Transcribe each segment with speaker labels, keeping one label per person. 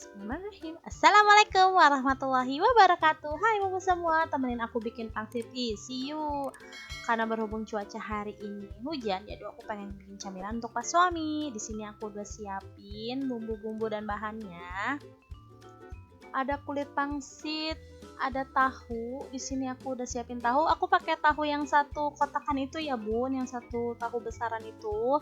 Speaker 1: Bismillahirrahmanirrahim. Assalamualaikum warahmatullahi wabarakatuh. Hai mama semua, temenin aku bikin pangsit isi yuk. Karena berhubung cuaca hari ini hujan, jadi aku pengen bikin camilan untuk pas suami. Di sini aku udah siapin bumbu-bumbu dan bahannya. Ada kulit pangsit, ada tahu. Di sini aku udah siapin tahu. Aku pakai tahu yang satu kotakan itu ya bun, yang satu tahu besaran itu.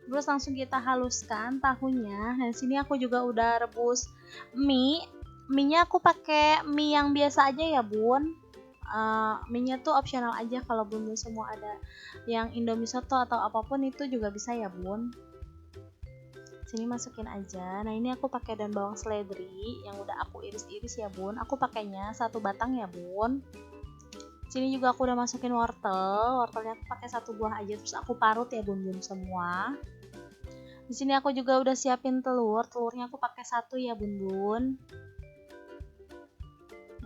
Speaker 1: Terus langsung kita haluskan tahunya. Dan sini aku juga udah rebus mie. Mie-nya aku pakai mie yang biasa aja ya bun. Mie-nya tuh opsional aja, kalau bun semua ada yang Indomie soto atau apapun itu juga bisa ya bun. Sini masukin aja. Nah ini aku pakai daun bawang seledri yang udah aku iris-iris ya bun. Aku pakainya satu batang ya bun. Sini juga aku udah masukin wortel. Wortelnya aku pakai satu buah aja, terus aku parut ya bun semua. Di sini aku juga udah siapin telur. Telurnya aku pakai satu ya bun.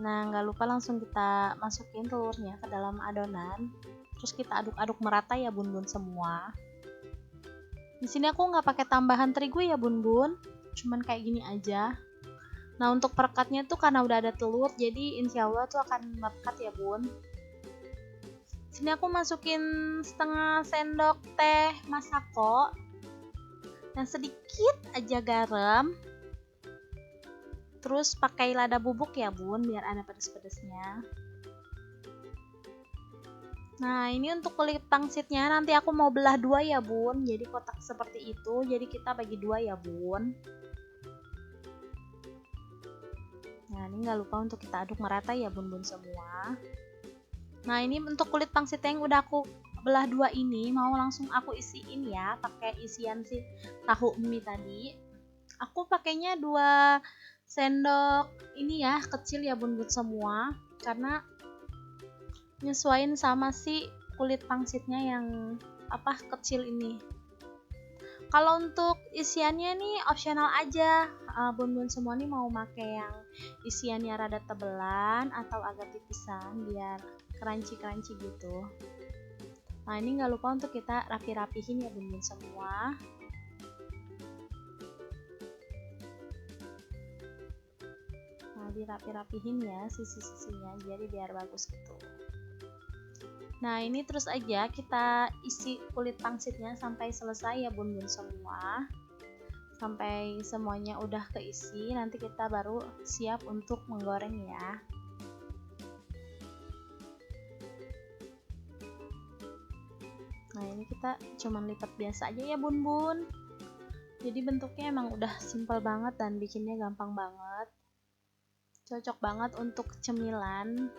Speaker 1: Nah nggak lupa langsung kita masukin telurnya ke dalam adonan. Terus kita aduk-aduk merata ya bun semua. Di sini aku nggak pakai tambahan terigu ya bun, cuman kayak gini aja. Nah untuk perekatnya tuh karena udah ada telur, jadi insya Allah tuh akan merekat ya bun. Sini aku masukin setengah sendok teh masako, dan sedikit aja garam. Terus pakai lada bubuk ya bun, biar ada pedes-pedesnya. Nah ini untuk kulit pangsitnya nanti aku mau belah dua ya bun, jadi kotak seperti itu, jadi kita bagi dua ya bun. Nah ini nggak lupa untuk kita aduk merata ya bun semua. Nah ini untuk kulit pangsit yang udah aku belah dua ini mau langsung aku isiin ya, pakai isian si tahu mie tadi. Aku pakainya 2 sendok ini ya, kecil ya bun semua, karena nyesuaiin sama si kulit pangsitnya yang kecil ini. Kalau untuk isiannya nih opsional aja, bun semua nih mau pakai yang isiannya rada tebelan atau agak tipisan biar crunchy gitu. Nah ini nggak lupa untuk kita rapi-rapihin ya bun semua. Nah dirapi-rapihin ya sisi-sisinya, jadi biar bagus gitu. Nah ini terus aja kita isi kulit pangsitnya sampai selesai ya bun semua. Sampai semuanya udah keisi, nanti kita baru siap untuk menggoreng ya. Nah ini kita cuman lipat biasa aja ya bun. Jadi bentuknya emang udah simple banget dan bikinnya gampang banget. Cocok banget untuk cemilan.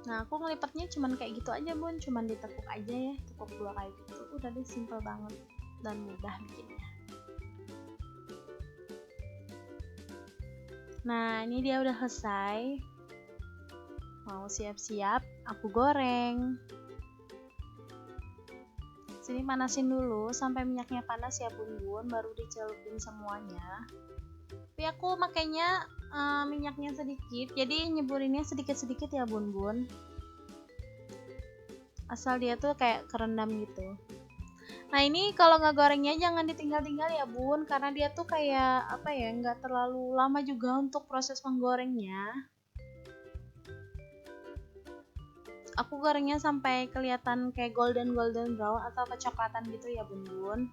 Speaker 1: Nah aku ngelipatnya cuman kayak gitu aja bun, cuman ditekuk aja ya, tekuk 2 kali gitu. Udah deh, simple banget dan mudah bikinnya. Nah ini dia udah selesai. Mau siap-siap aku goreng. Sini panasin dulu sampai minyaknya panas ya bun, baru dicelupin semuanya. Tapi aku makainya minyaknya sedikit, jadi nyeburinnya sedikit-sedikit ya bun. Asal dia tuh kayak kerendam gitu. Nah ini kalau ngegorengnya jangan ditinggal-tinggal ya bun, karena dia tuh kayak nggak terlalu lama juga untuk proses menggorengnya. Aku gorengnya sampai kelihatan kayak golden brown atau kecoklatan gitu ya bun.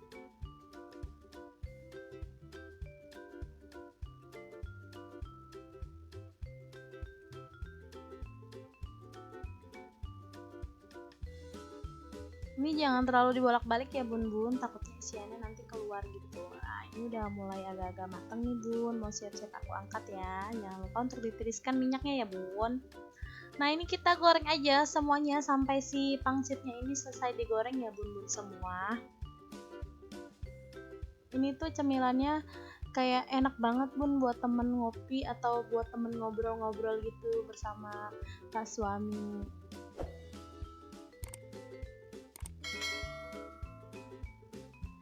Speaker 1: Ini jangan terlalu dibolak-balik ya bun, takutnya isiannya nanti keluar gitu. Nah ini udah mulai agak-agak mateng nih bun, mau siap-siap aku angkat ya. Jangan lupa untuk ditiriskan minyaknya ya bun. Nah ini kita goreng aja semuanya sampai si pangsitnya ini selesai digoreng ya bun semua. Ini tuh cemilannya kayak enak banget bun buat temen ngopi atau buat temen ngobrol-ngobrol gitu bersama pas suami.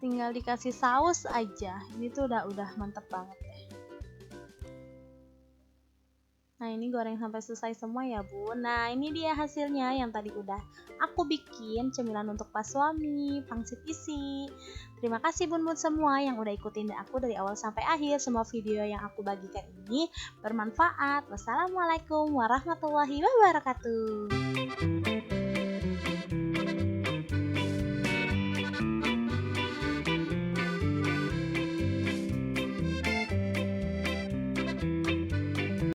Speaker 1: Tinggal dikasih saus aja, ini tuh udah mantep banget deh. Nah, ini goreng sampai selesai semua ya, Bun. Nah, ini dia hasilnya yang tadi udah aku bikin cemilan untuk pas suami, pangsit isi. Terima kasih Bun-bun semua yang udah ikutin aku dari awal sampai akhir. Semua video yang aku bagikan ini bermanfaat. Wassalamualaikum warahmatullahi wabarakatuh.